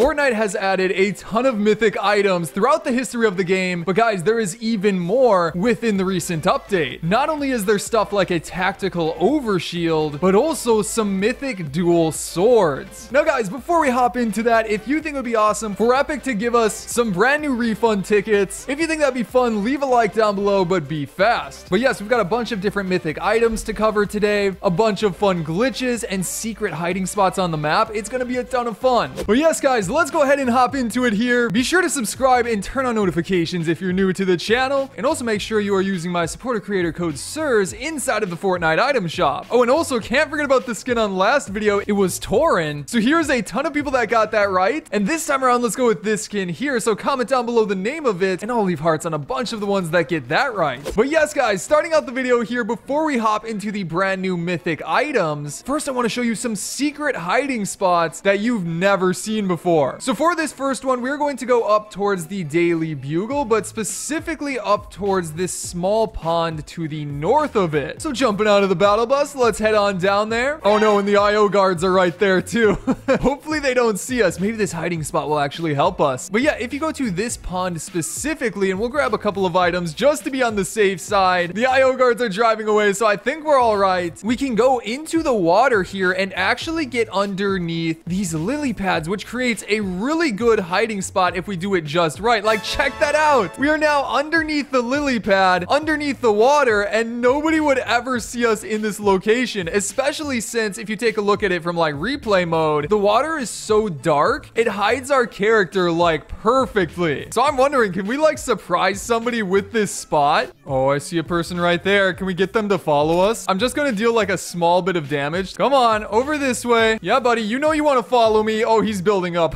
Fortnite has added a ton of mythic items throughout the history of the game, but guys, there is even more within the recent update. Not only is there stuff like a tactical overshield, but also some mythic dual swords. Now guys, before we hop into that, if you think it would be awesome for Epic to give us some brand new refund tickets, if you think that'd be fun, leave a like down below, but be fast. But yes, we've got a bunch of different mythic items to cover today, a bunch of fun glitches and secret hiding spots on the map. It's gonna be a ton of fun. But yes, guys, let's go ahead and hop into it here. Be sure to subscribe and turn on notifications if you're new to the channel, and also make sure you are using my supporter creator code SIRS inside of the Fortnite item shop. Oh, and also can't forget about the skin on last video. It was Torin. So here's a ton of people that got that right, and this time around, let's go with this skin here. So comment down below the name of it, and I'll leave hearts on a bunch of the ones that get that right. But yes, guys, starting out the video here, before we hop into the brand new mythic items, first I want to show you some secret hiding spots that you've never seen before. So for this first one, we're going to go up towards the Daily Bugle, but specifically up towards this small pond to the north of it. So jumping out of the battle bus, let's head on down there. Oh no, and the IO guards are right there too. Hopefully they don't see us. Maybe this hiding spot will actually help us. But yeah, if you go to this pond specifically, and we'll grab a couple of items just to be on the safe side. The IO guards are driving away, so I think we're all right. We can go into the water here and actually get underneath these lily pads, which creates a really good hiding spot if we do it just right. Like, check that out. We are now underneath the lily pad, underneath the water, and nobody would ever see us in this location, especially since if you take a look at it from like replay mode, the water is so dark, it hides our character like perfectly. So I'm wondering, can we like surprise somebody with this spot? Oh, I see a person right there. Can we get them to follow us? I'm just gonna deal like a small bit of damage. Come on, over this way. Yeah, buddy, you know you want to follow me. Oh, he's building up.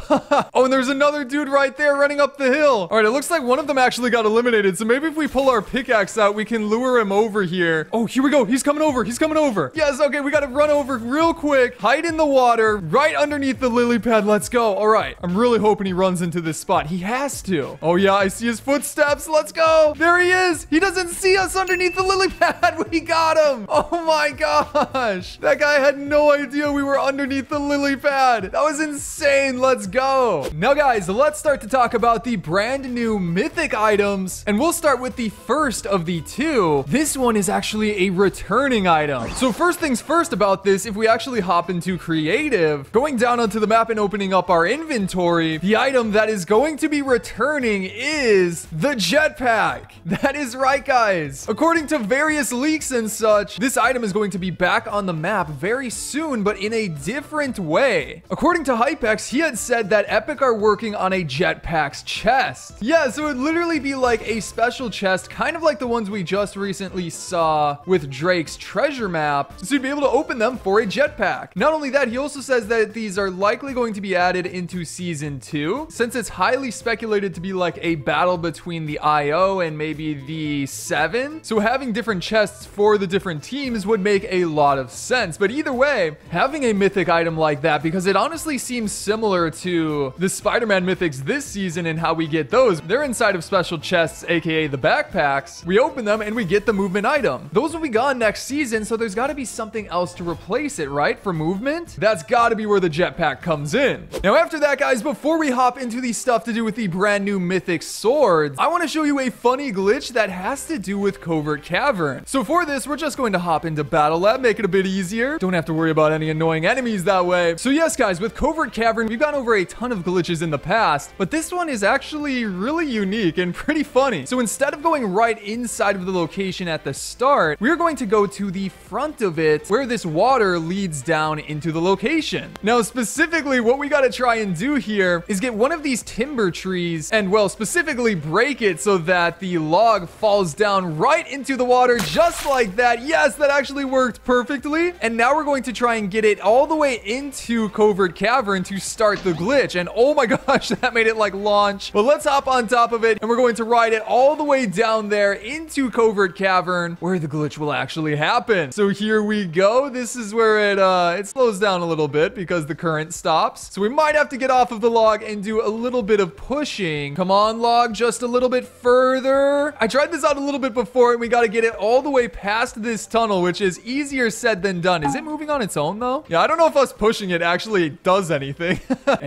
Oh, and there's another dude right there running up the hill. All right, it looks like one of them actually got eliminated. So maybe if we pull our pickaxe out, we can lure him over here. Oh, here we go. He's coming over. He's coming over. Yes, okay, we gotta run over real quick, hide in the water, right underneath the lily pad. Let's go. All right, I'm really hoping he runs into this spot. He has to. Oh yeah, I see his footsteps. Let's go. There he is. He doesn't see us underneath the lily pad. We got him. Oh my gosh. That guy had no idea we were underneath the lily pad. That was insane. Let's go. Now guys, let's start to talk about the brand new mythic items, and we'll start with the first of the two. This one is actually a returning item. So first things first about this, if we actually hop into creative, going down onto the map and opening up our inventory, the item that is going to be returning is the jetpack. That is right, guys. According to various leaks and such, this item is going to be back on the map very soon, but in a different way. According to HypeX, he had said that Epic are working on a jetpack's chest. Yeah, so it'd literally be like a special chest, kind of like the ones we just recently saw with Drake's treasure map. So you'd be able to open them for a jetpack. Not only that, he also says that these are likely going to be added into season 2, since it's highly speculated to be like a battle between the IO and maybe the 7. So having different chests for the different teams would make a lot of sense. But either way, having a mythic item like that, because it honestly seems similar to the Spider-Man mythics this season and how we get those. They're inside of special chests, aka the backpacks. We open them and we get the movement item. Those will be gone next season, so there's got to be something else to replace it, right? For movement? That's got to be where the jetpack comes in. Now after that, guys, before we hop into the stuff to do with the brand new mythic swords, I want to show you a funny glitch that has to do with Covert Cavern. So for this, we're just going to hop into Battle Lab, make it a bit easier. Don't have to worry about any annoying enemies that way. So yes, guys, with Covert Cavern, we've gone over a ton of glitches in the past, but this one is actually really unique and pretty funny. So instead of going right inside of the location at the start, we're going to go to the front of it where this water leads down into the location. Now, specifically, what we got to try and do here is get one of these timber trees and, well, specifically break it so that the log falls down right into the water just like that. Yes, that actually worked perfectly. And now we're going to try and get it all the way into Covert Cavern to start the glitch. And oh my gosh, that made it like launch. But let's hop on top of it and we're going to ride it all the way down there into Covert Cavern where the glitch will actually happen. So here we go. This is where it slows down a little bit because the current stops. So we might have to get off of the log and do a little bit of pushing. Come on, log, just a little bit further. I tried this out a little bit before and we got to get it all the way past this tunnel, which is easier said than done. Is it moving on its own though? Yeah, I don't know if us pushing it actually does anything.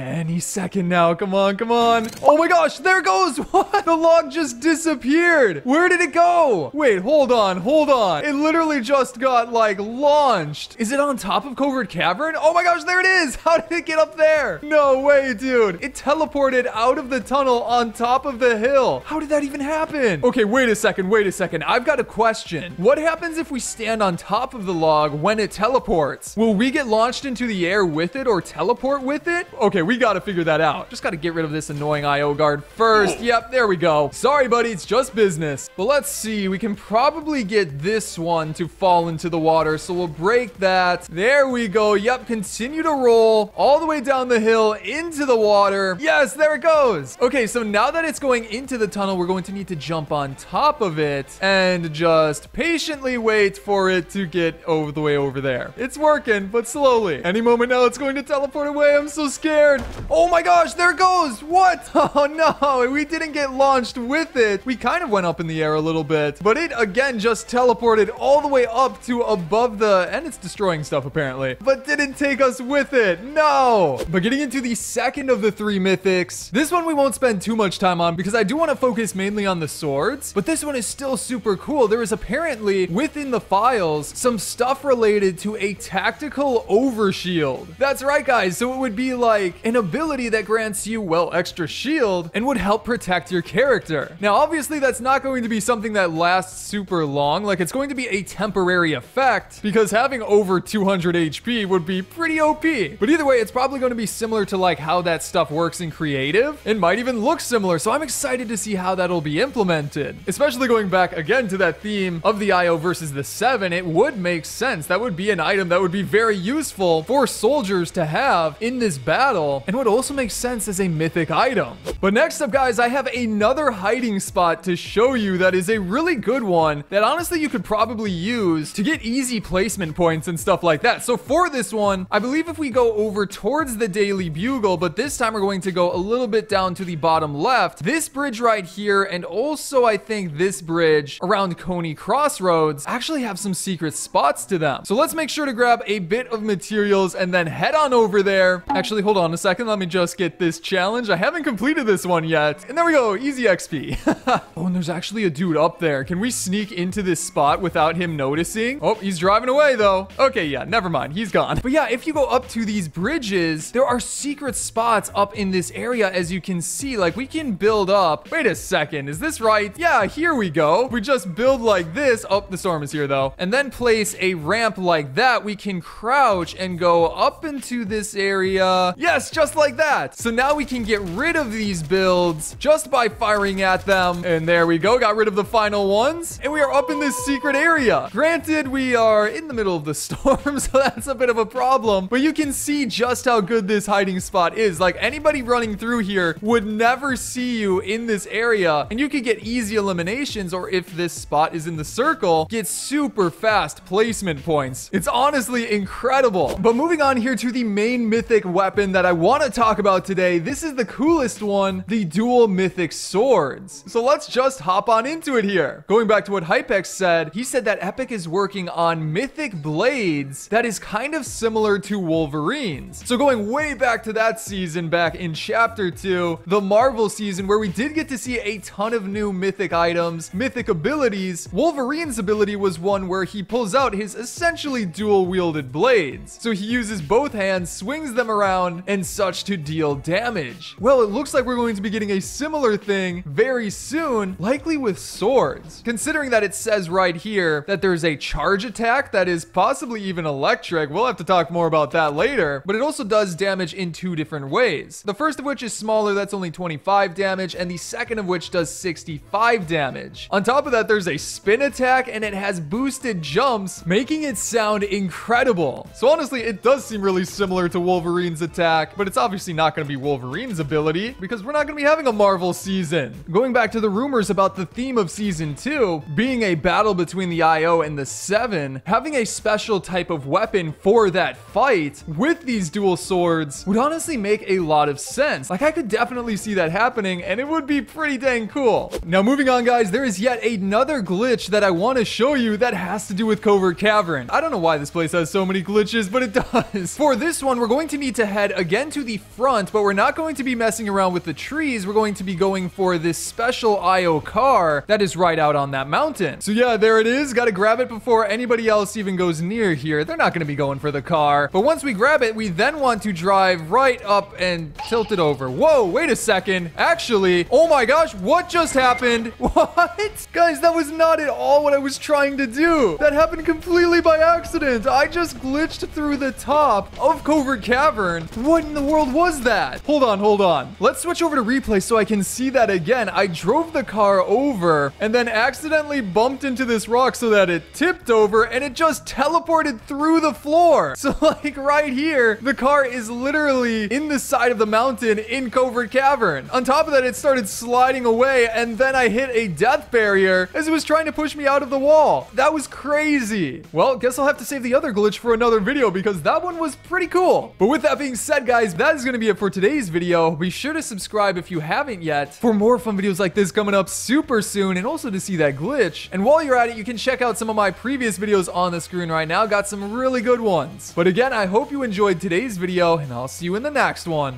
Any second now. Come on, come on. Oh my gosh, there it goes. What? The log just disappeared. Where did it go? Wait, hold on, hold on. It literally just got like launched. Is it on top of Covert Cavern? Oh my gosh, there it is. How did it get up there? No way, dude. It teleported out of the tunnel on top of the hill. How did that even happen? Okay, wait a second, wait a second. I've got a question. What happens if we stand on top of the log when it teleports? Will we get launched into the air with it or teleport with it? Okay, we gotta figure that out. Just gotta get rid of this annoying IO guard first. Yep, there we go. Sorry, buddy, it's just business. But let's see, we can probably get this one to fall into the water, so we'll break that. There we go. Yep, continue to roll all the way down the hill into the water. Yes, there it goes. Okay, so now that it's going into the tunnel, we're going to need to jump on top of it and just patiently wait for it to get over the way over there. It's working, but slowly. Any moment now, it's going to teleport away. I'm so scared. Oh my gosh, there it goes. What? Oh no, we didn't get launched with it. We kind of went up in the air a little bit, but it again just teleported all the way up to above the, and it's destroying stuff apparently, but didn't take us with it. No. But getting into the second of the three mythics, this one we won't spend too much time on because I do want to focus mainly on the swords, but this one is still super cool. There is apparently within the files some stuff related to a tactical overshield. That's right, guys. So it would be like an ability that grants you, well, extra shield and would help protect your character. Now, obviously, that's not going to be something that lasts super long. Like, it's going to be a temporary effect because having over 200 HP would be pretty OP. But either way, it's probably going to be similar to like how that stuff works in creative. It might even look similar. So I'm excited to see how that'll be implemented, especially going back again to that theme of the IO versus the 7. It would make sense. That would be an item that would be very useful for soldiers to have in this battle, and would also make sense as a mythic item. But next up, guys, I have another hiding spot to show you that is a really good one that honestly you could probably use to get easy placement points and stuff like that. So for this one, I believe if we go over towards the Daily Bugle, but this time we're going to go a little bit down to the bottom left, this bridge right here, and also I think this bridge around Coney Crossroads actually have some secret spots to them. So let's make sure to grab a bit of materials and then head on over there. Actually, hold on a second. Let me just get this challenge. I haven't completed this one yet. And there we go. Easy XP. Oh, and there's actually a dude up there. Can we sneak into this spot without him noticing? Oh, he's driving away though. Okay, yeah, never mind. He's gone. But yeah, if you go up to these bridges, there are secret spots up in this area, as you can see. Like, we can build up. Wait a second. Is this right? Yeah, here we go. We just build like this. Oh, the storm is here though. And then place a ramp like that. We can crouch and go up into this area. Yes, just like that. So now we can get rid of these builds just by firing at them. And there we go. Got rid of the final ones. And we are up in this secret area. Granted, we are in the middle of the storm, so that's a bit of a problem. But you can see just how good this hiding spot is. Like, anybody running through here would never see you in this area. And you could get easy eliminations, or if this spot is in the circle, get super fast placement points. It's honestly incredible. But moving on here to the main mythic weapon that I want to talk about today, this is the coolest one, the dual mythic swords. So let's just hop on into it here. Going back to what Hypex said, he said that Epic is working on mythic blades that is kind of similar to Wolverine's. So going way back to that season, back in chapter 2, the Marvel season, where we did get to see a ton of new mythic items, mythic abilities, Wolverine's ability was one where he pulls out his essentially dual wielded blades. So he uses both hands, swings them around and such to deal damage. Well, it looks like we're going to be getting a similar thing very soon, likely with swords. Considering that it says right here that there's a charge attack that is possibly even electric. We'll have to talk more about that later, but it also does damage in two different ways. The first of which is smaller, that's only 25 damage, and the second of which does 65 damage. On top of that, there's a spin attack and it has boosted jumps, making it sound incredible. So honestly, it does seem really similar to Wolverine's attack, but it's obviously not going to be Wolverine's ability because we're not going to be having a Marvel season. Going back to the rumors about the theme of season 2 being a battle between the IO and the 7, having a special type of weapon for that fight with these dual swords would honestly make a lot of sense. Like, I could definitely see that happening and it would be pretty dang cool. Now moving on, guys, there is yet another glitch that I want to show you that has to do with Covert Cavern. I don't know why this place has so many glitches, but it does. For this one, we're going to need to head again again to the front, but we're not going to be messing around with the trees. We're going to be going for this special IO car that is right out on that mountain. So yeah, there it is. Got to grab it before anybody else even goes near here. They're not going to be going for the car. But once we grab it, we then want to drive right up and tilt it over. Whoa, wait a second. Actually, oh my gosh, what just happened? What? Guys, that was not at all what I was trying to do. That happened completely by accident. I just glitched through the top of Covert Cavern. What in the world was that? Hold on, hold on. Let's switch over to replay so I can see that again. I drove the car over and then accidentally bumped into this rock so that it tipped over and it just teleported through the floor. So like right here, the car is literally in the side of the mountain in Covert Cavern. On top of that, it started sliding away and then I hit a death barrier as it was trying to push me out of the wall. That was crazy. Well, guess I'll have to save the other glitch for another video because that one was pretty cool. But with that being said, guys, that is going to be it for today's video. Be sure to subscribe if you haven't yet for more fun videos like this coming up super soon, and also to see that glitch. And while you're at it, you can check out some of my previous videos on the screen right now. Got some really good ones. But again, I hope you enjoyed today's video, and I'll see you in the next one.